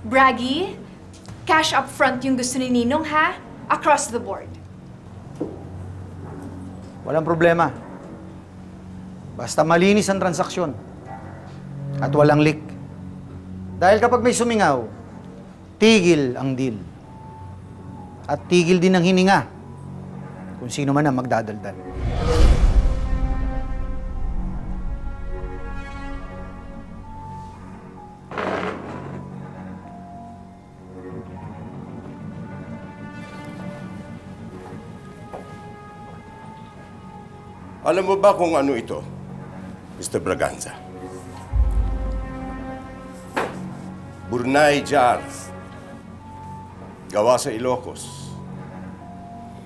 Braggy, cash up front yung gusto ni Ninong, ha? Across the board. Walang problema. Basta malinis ang transaksyon. At walang leak. Dahil kapag may sumingaw, tigil ang deal. At tigil din ang hininga kung sino man ang magdadaldal. Alam mo ba kung ano ito, Mr. Braganza? Burnay jar. Gawa sa Ilocos.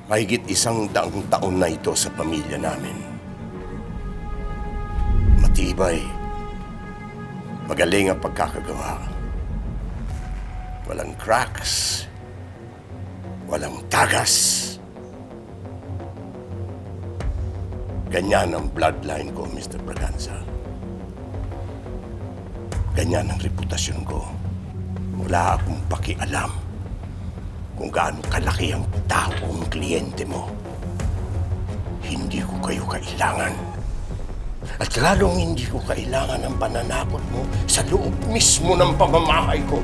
Mahigit 100 taon na ito sa pamilya namin. Matibay. Magaling ang pagkakagawa. Walang cracks. Walang tagas. Ganyan ang bloodline ko, Mr. Braganza. Ganyan ang reputasyon ko. Wala akong pakialam kung gaano kalaki ang taong kliyente mo. Hindi ko kayo kailangan. At lalong hindi ko kailangan ang pananakot mo sa loob mismo ng pamamahay ko.